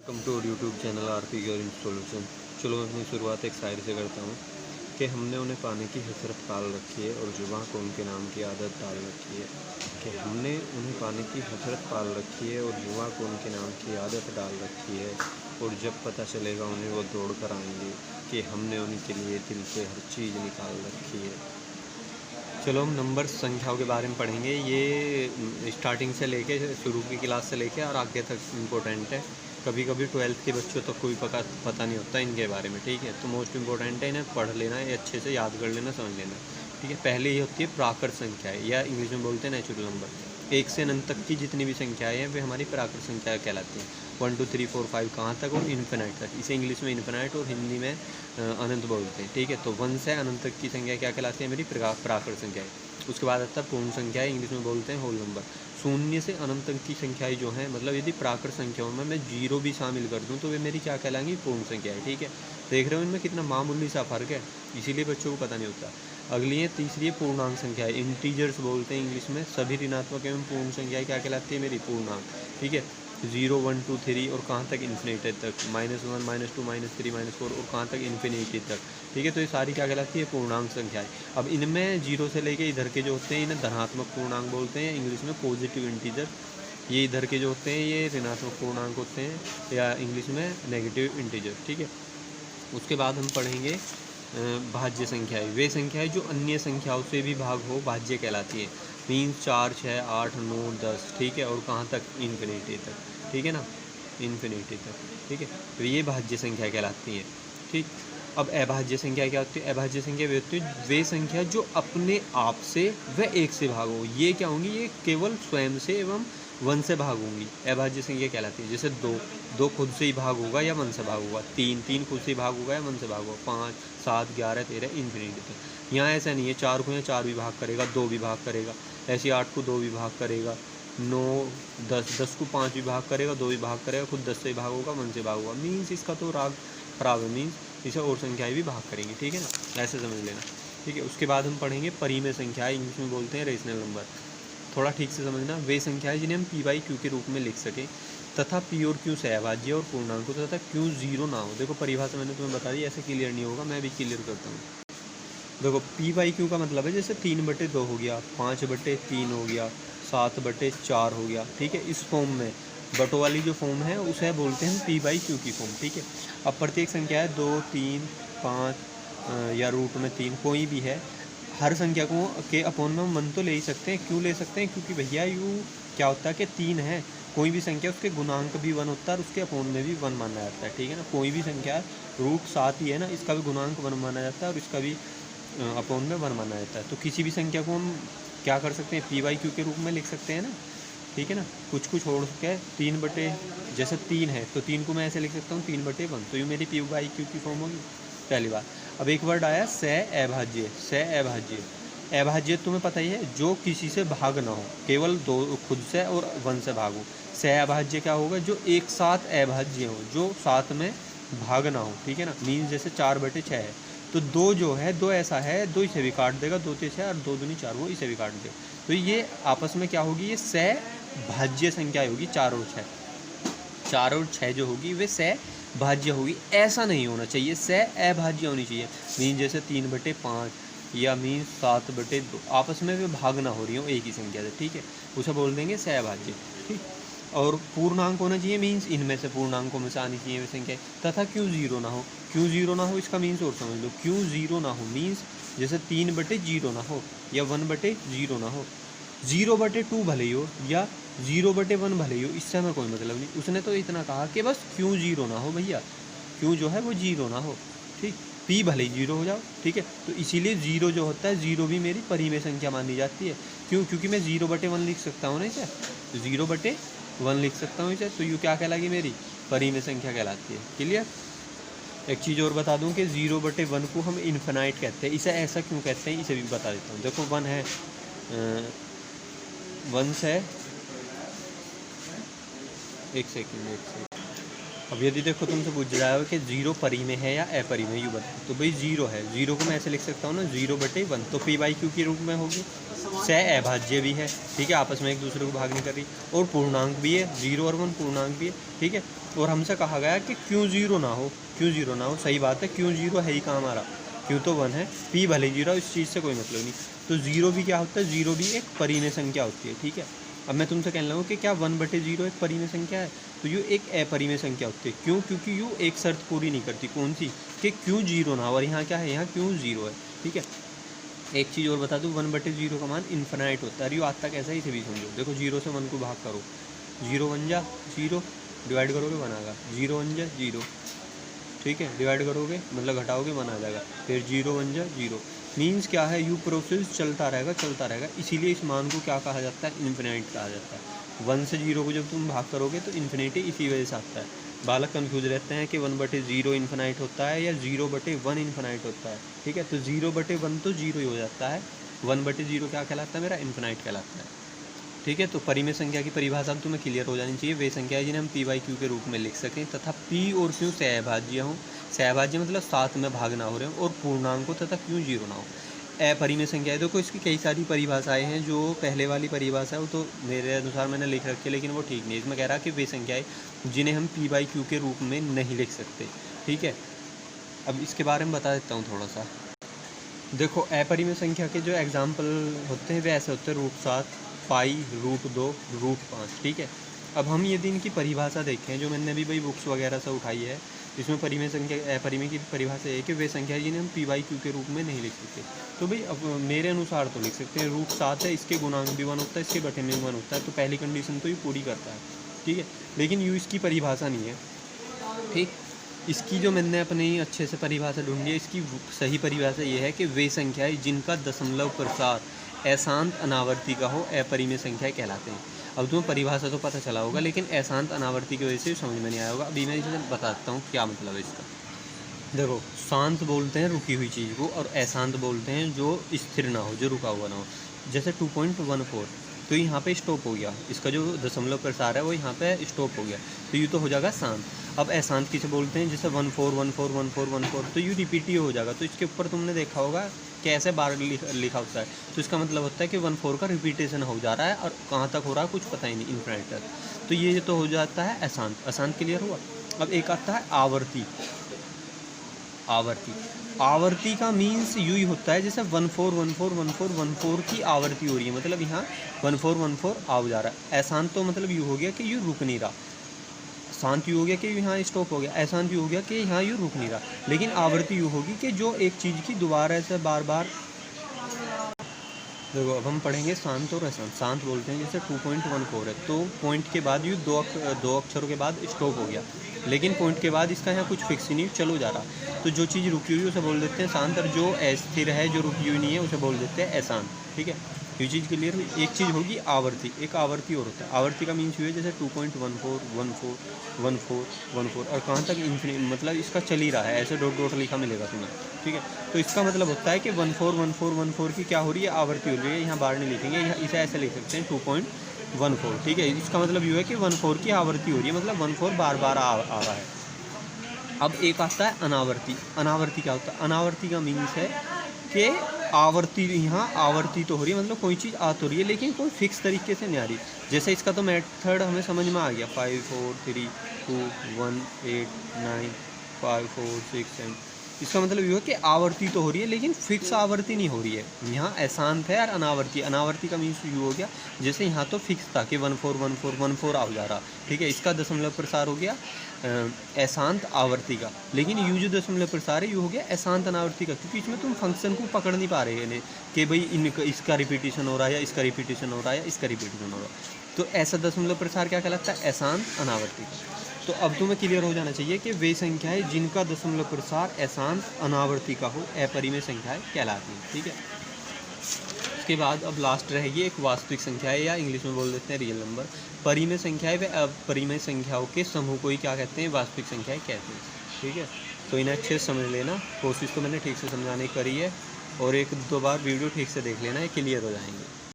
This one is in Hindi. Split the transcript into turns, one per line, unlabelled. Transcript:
Welcome to YouTube channel RP in solution. चलो मैं अपनी शुरुआत एक शायरी से करता हूँ कि हमने उन्हें पाने की हसरत पाल रखी है और जुबां को उनके नाम की आदत डाल रखी है। कि हमने उन्हें पाने की हसरत पाल रखी है और जुबां को उनके नाम की आदत डाल रखी है। और जब पता चलेगा उन्हें वो दौड़ कर आएंगे कि हमने उनके लिए दिल से हर चीज़ निकाल रखी है। चलो हम नंबर संख्याओं के बारे में पढ़ेंगे। ये स्टार्टिंग से लेके शुरू की क्लास से लेके और आगे तक इम्पोर्टेंट है। कभी कभी 12th के बच्चों तक कोई पता नहीं होता इनके बारे में, ठीक है। तो मोस्ट इम्पोर्टेंट है, इन्हें पढ़ लेना, ये अच्छे से याद कर लेना, समझ लेना, ठीक है। पहले ये होती है प्राकृत संख्याएँ, या इंग्लिश में बोलते हैं नेचुरल नंबर। 1 से अनंत तक की जितनी भी संख्याएँ हैं वे हमारी प्राकृत संख्या कहलाती हैं। 1 2 3 4 5 कहाँ तक, और इन्फिनाइट तक। इसे इंग्लिश में इन्फिनाइट और हिंदी में अनंत बोलते हैं, ठीक है। तो 1 से अनंत तक की संख्या क्या कहलाती है? मेरी प्राकृत संख्या है। उसके बाद आता है पूर्ण संख्या, इंग्लिश में बोलते हैं होल नंबर। 0 से अनंत तक की संख्याएं जो हैं, मतलब यदि प्राकृत संख्याओं में मैं 0 भी शामिल कर दूं तो वे मेरी क्या कहलाएंगी? पूर्ण संख्या है, ठीक है। देख रहे हो इनमें कितना मामूली सा फर्क है, इसीलिए बच्चों को पता नहीं होता। अगली है तीसरी है पूर्णांक संख्या, इंटीजर्स बोलते हैं इंग्लिश में। सभी ऋणात्मक एवं पूर्ण संख्याएं क्या कहलाती है? मेरी पूर्णांक, ठीक है। 0 1 2 3 और कहाँ तक? इन्फिनिटी तक। -1 -2 -3 -4 और कहाँ तक? इन्फिनिटी तक, ठीक है। तो ये सारी क्या कहलाती है? पूर्णांक संख्याएं। अब इनमें 0 से लेके इधर के जो होते हैं इन्हें धनात्मक पूर्णांक बोलते हैं, इंग्लिश में पॉजिटिव इंटीजर। ये इधर के जो होते हैं ये ऋणात्मक पूर्णांक होते हैं, या इंग्लिश में नेगेटिव इंटीजर, ठीक है। उसके बाद हम पढ़ेंगे भाज्य संख्याएं। वे संख्याएं जो अन्य संख्याओं से भी भाग हो भाज्य कहलाती है। मीन्स 4 6 8 9 10, ठीक है। और कहाँ तक? इन्फिनिटी तक, ठीक है ना, इन्फिनिटी तक, ठीक है। तो ये भाज्य संख्या कहलाती है, ठीक। अब अभाज्य संख्या क्या होती है? अभाज्य संख्या वे होती है वे संख्या जो अपने आप से व 1 से भाग हो। ये क्या होंगी? ये केवल स्वयं से एवं 1 से भाग होंगी, अभाज्य संख्या कहलाती है। जैसे 2 खुद से ही भाग होगा या 1 से भाग होगा। 3 खुद से ही भाग होगा या 1 से भाग होगा। 5 7 11 13 इन्फिनिटी तक। यहाँ ऐसा नहीं है 4 को या 4 भी भाग करेगा, 2 भी भाग करेगा, ऐसे 8 को 2 भी भाग करेगा, 9 10 को 5 भी भाग करेगा, 2 भी भाग करेगा, खुद 10 से भाग होगा, 1 से भाग होगा। मीन्स इसका तो राग खराब है, मीन्स इसे और संख्याएं भी भाग करेंगी, ठीक है ना, ऐसे समझ लेना, ठीक है। उसके बाद हम पढ़ेंगे परिमेय संख्याएं, इंग्लिश में बोलते हैं रेशनल नंबर। थोड़ा ठीक से समझना। वे संख्याएं जिन्हें हम पी बाई क्यू के रूप में लिख सकें तथा पी और क्यू सहभाज्य और पूर्णांक तथा क्यू 0 ना हो। देखो परिभाषा मैंने तुम्हें बता दी, ऐसे क्लियर नहीं होगा, मैं भी क्लियर करता हूँ। देखो पी बाई क्यू का मतलब है जैसे 3/2 हो गया, 5/3 हो गया, 7/4 हो गया, ठीक है। इस फॉर्म में बटो वाली जो फॉर्म है उसे बोलते हैं पी बाई क्यू की फॉर्म, ठीक है। अब प्रत्येक संख्या है 2 3 5 या रूट में 3 कोई भी है, हर संख्या को के अपॉन में हम 1 तो ले ही सकते हैं। क्यों ले सकते हैं? क्योंकि भैया यू क्या होता है कि 3 है, कोई भी संख्या उसके गुणांक भी 1 होता है और उसके अपॉन में भी 1 माना जाता है, ठीक है ना। कोई भी संख्या रूट 7 ही है ना, इसका भी गुणांक 1 माना जाता है और इसका भी अपॉन में 1 माना जाता है। तो किसी भी संख्या को हम क्या कर सकते हैं? पी बाई क्यू के रूप में लिख सकते हैं ना, ठीक है ना। कुछ छोड़ के 3 जैसे 3 है तो 3 को मैं ऐसे लिख सकता हूँ 3/1, तो ये मेरी पी बाई क्यू की फॉर्म होगी, पहली बात। अब एक वर्ड आया सहअभाज्य। सहअभाज्य, अभाज्य तुम्हें पता ही है, जो किसी से भाग ना हो, केवल 2 खुद से और 1 से भाग हो। सहअभाज्य क्या होगा? जो एक साथ अभाज्य हो, जो साथ में भाग ना हो, ठीक है ना। मीन्स जैसे 4/6 है तो 2 जो है 2 ऐसा है, 2 इसे भी काट देगा, 2 3 6 और 2 दूनी 4, वो इसे भी काट देगा। तो ये आपस में क्या होगी? ये सहभाज्य संख्या होगी। 4 और 6 जो होगी वे सहभाज्य होगी। ऐसा नहीं होना चाहिए, सहअभाज्य होनी चाहिए। मीन जैसे 3/5 या मीन 7/2 आपस में वे भाग ना हो रही हो एक ही संख्या से, ठीक है, उसे बोल देंगे सहभाज्य, ठीक। और पूर्णांक होना चाहिए, मीन्स इनमें से पूर्णांकों में से आनी चाहिए वे संख्या, तथा क्यों 0 ना हो। क्यों 0 ना हो इसका मीन्स और समझ लो। क्यों 0 ना हो मीन्स जैसे 3/0 ना हो या 1/0 ना हो। 0/2 भले ही हो या 0/1 भले ही हो, इससे हमें कोई मतलब नहीं। उसने तो इतना कहा कि बस क्यों 0 ना हो भैया, क्यों जो है वो 0 ना हो, ठीक। पी भले ही 0 हो जाओ, ठीक है। तो इसीलिए 0 जो होता है, 0 भी मेरी परिमेय संख्या मानी जाती है। क्यों? क्योंकि मैं 0/1 लिख सकता हूँ ना इसे, 0/1 लिख सकता हूँ इसे, तो यू क्या कहलाएगी? मेरी परिमेय संख्या कहलाती है। क्लियर? एक चीज़ और बता दूं कि 0/1 को हम इन्फिनाइट कहते हैं। इसे ऐसा क्यों कहते हैं इसे भी बता देता हूँ। देखो 1 है, 1 से एक सेकेंड अब यदि देखो तुमसे पूछ रहा है कि जीरो परी में है या अपरी में, यू बताओ, तो भाई जीरो है, जीरो को मैं ऐसे लिख सकता हूँ ना, 0/1, तो p/q के रूप में होगी। सह अभाज्य भी है, ठीक है, आपस में एक दूसरे को भाग नहीं कर रही, और पूर्णांक भी है, 0 और 1 पूर्णांक भी है, ठीक है। और हमसे कहा गया कि क्यों जीरो ना हो, क्यों जीरो ना हो, सही बात है, क्यों जीरो है ही कहाँ हमारा, क्यों तो 1 है, p भले जीरो, इस चीज़ से कोई मतलब नहीं। तो जीरो भी क्या होता है, जीरो भी एक परिमेय संख्या होती है, ठीक है। अब मैं तुमसे कहने लगा कि क्या 1/0 एक परिमेय संख्या है, तो यू एक अपरिमेय संख्या होती है। क्यों? क्योंकि यू एक शर्त पूरी नहीं करती, कौन सी, कि क्यों जीरो ना हो, और यहाँ क्या है, यहाँ क्यों जीरो है, ठीक है। एक चीज़ और बता दूँ, 1/0 का मान इन्फिनाइट होता है, और यू आता कैसा है इसे भी समझो। देखो 0 से 1 को भाग करो, 0 1 जा 0, डिवाइड करोगे 1 आएगा, 0 1 जा 0, ठीक है, डिवाइड करोगे मतलब घटाओगे 1 आ जाएगा, फिर 0 1 जा 0। मीन्स क्या है, यू प्रोसेस चलता रहेगा, इसीलिए इस मान को क्या कहा जाता है, इन्फिनाइट कहा जाता है। 1 से 0 को जब तुम भाग करोगे तो इन्फिनिटी इसी वजह से आता है। बालक कन्फ्यूज रहते हैं कि 1/0 इन्फिनाइट होता है या 0/1 इन्फिनाइट होता है, ठीक है। तो 0/1 तो 0 ही हो जाता है, 1/0 क्या कहलाता है, मेरा इन्फिनाइट कहलाता है, ठीक है। तो परिमेय संख्या की परिभाषा अब तुम्हें क्लियर हो जानी चाहिए। वे संख्या है जिन्हें हम p/q के रूप में लिख सकें तथा p और q सहभाज्य हों, सहभाज्य मतलब साथ में भाग ना हो रहे हों, और पूर्णांक हो तथा q 0 ना हो। अपरिमेय संख्या है, देखो इसकी कई सारी परिभाषाएं हैं, जो पहले वाली परिभाषा है वो तो मेरे अनुसार मैंने लिख रखी है, लेकिन वो ठीक नहीं। इसमें कह रहा है कि वे संख्याएं जिन्हें हम p/q के रूप में नहीं लिख सकते, ठीक है। अब इसके बारे में बता देता हूँ थोड़ा सा। देखो अपरिमेय संख्या के जो एग्जाम्पल होते हैं वे ऐसे होते हैं, √7, पाई, √2, √5, ठीक है। अब हम यदि इनकी परिभाषा देखें, जो मैंने अभी भाई बुक्स वगैरह से उठाई है, इसमें परिमेय संख्या, अपरिमेय की परिभाषा है कि वे संख्या जिन्हें हम p/q के रूप में नहीं लिख सकते। तो भाई अब मेरे अनुसार तो लिख सकते हैं, √7 है, इसके गुणांक भी 1 होता है, इसके बटे में 1 होता है, तो पहली कंडीशन तो ये पूरी करता है, ठीक है। लेकिन यू इसकी परिभाषा नहीं है, ठीक। इसकी जो मैंने अपनी अच्छे से परिभाषा ढूंढी है, इसकी सही परिभाषा ये है कि वे संख्याएं जिनका दशमलव प्रसार अशांत अनावर्ती का हो अपरिमेय संख्याएं कहलाते हैं। अब तुम्हें परिभाषा तो पता चला होगा, लेकिन अशांत अनावर्ती की वजह से समझ में नहीं आया होगा। अभी मैं इसे बताता हूँ क्या मतलब है इसका। देखो, शांत बोलते हैं रुकी हुई चीज़ को, और अशांत बोलते हैं जो स्थिर ना हो, जो रुका हुआ ना हो। जैसे 2.14, तो यहाँ पे स्टॉप हो गया, इसका जो दशमलव प्रसार है वो यहाँ पे स्टॉप हो गया, तो ये तो हो जाएगा शांत। अब अशांत किसे बोलते हैं, जैसे 14141414, तो ये रिपीट ही हो जाएगा। तो इसके ऊपर तुमने देखा होगा कि ऐसे बार लिखा होता है, तो इसका मतलब होता है कि 14 का रिपीटेशन हो जा रहा है, और कहाँ तक हो रहा है कुछ पता ही नहीं, इनफिनिट तक। तो ये तो हो जाता है अशांत। अशांत क्लियर हुआ। अब एक आता है आवर्ती। आवर्ती का मीन्स यू ही होता है, जैसे 14141414 की आवर्ती हो रही है, मतलब यहाँ 1414 आव जा रहा है। अशांत तो मतलब यू हो गया कि यू रुक नहीं रहा, शांत यू हो गया कि यहाँ स्टॉप हो गया, अशांत यू हो गया कि यहाँ यू रुक नहीं रहा। लेकिन आवर्ती यू होगी कि जो एक चीज़ की दोबारा से बार बार। देखो अब हम पढ़ेंगे शांत और अशांत। शांत बोलते हैं जैसे 2.14 है, तो पॉइंट के बाद यू दो अक्षरों के बाद स्टॉप हो गया, लेकिन पॉइंट के बाद इसका यहाँ कुछ फिक्स नहीं, चलो जा रहा। तो जो चीज़ रुकी हुई है उसे बोल देते हैं शांत, और जो अस्थिर है, जो रुकी हुई नहीं है, उसे बोल देते हैं अशांत, ठीक है। ये चीज़ क्लियर हुई। एक चीज़ होगी आवर्ती, एक आवर्ती और होता है। आवर्ती का मीन्स हुआ जैसे 2.14141414, और कहाँ तक इन्फिनिट, मतलब इसका चल ही रहा है, ऐसे डॉट डॉट लिखा मिलेगा तुम्हें, ठीक है। तो इसका मतलब होता है कि 141414 की क्या हो रही है, आवर्ती हो रही है। यहाँ बाहर नहीं लिखेंगे, यहाँ इसे ऐसे लिख सकते हैं 2.14, ठीक है। इसका मतलब ये है कि 14 की आवर्ती हो रही है, मतलब 14 बार बार आ रहा है। अब एक आता है अनावर्ती। अनावर्ती क्या होता है, अनावर्ती का मीन्स है कि आवर्ती, यहाँ आवर्ती तो हो रही है, मतलब कोई चीज़ आ तो रही है, लेकिन कोई फिक्स तरीके से नहीं आ रही। जैसे इसका तो मेथड हमें समझ में आ गया, 5 4 3 2 1 8 9 5 4 6 7। इसका मतलब ये है कि आवर्ती तो हो रही है, लेकिन फिक्स आवर्ती नहीं हो रही है। यहाँ अशांत है और अनावर्ती। अनावर्ती का मीन्स यू हो गया, जैसे यहाँ तो फिक्स था कि 141414 आ जा रहा, ठीक है। इसका दशमलव प्रसार हो गया अशांत आवर्ती का, लेकिन यू जो दशमलव प्रसार है यू हो गया अशांत अनावर्ती का, क्योंकि इसमें तुम फंक्शन को पकड़ नहीं पा रहे हैं कि भाई इसका रिपीटेशन हो रहा है, या इसका रिपीटेशन हो रहा है, या इसका रिपीटेशन हो रहा है। तो ऐसा दशमलव प्रसार क्या कहलाता है, अशांत अनावर्ती का। तो अब तुम्हें क्लियर हो जाना चाहिए कि वे संख्याएं जिनका दशमलव प्रसार अशांत अनावर्ती का हो अपरिमेय संख्याएं कहलाती हैं, ठीक है। उसके बाद अब लास्ट रहेगी एक वास्तविक संख्याएं, या इंग्लिश में बोल देते हैं रियल नंबर। परिमेय संख्याएं व अपरिमेय संख्याओं के समूह को ही क्या कहते हैं, वास्तविक संख्याएं कहते हैं, ठीक है। तो इन्हें अच्छे से समझ लेना। कोशिश तो मैंने ठीक से समझाने की करी है, और 1-2 बार वीडियो ठीक से देख लेना, ये क्लियर हो जाएंगे।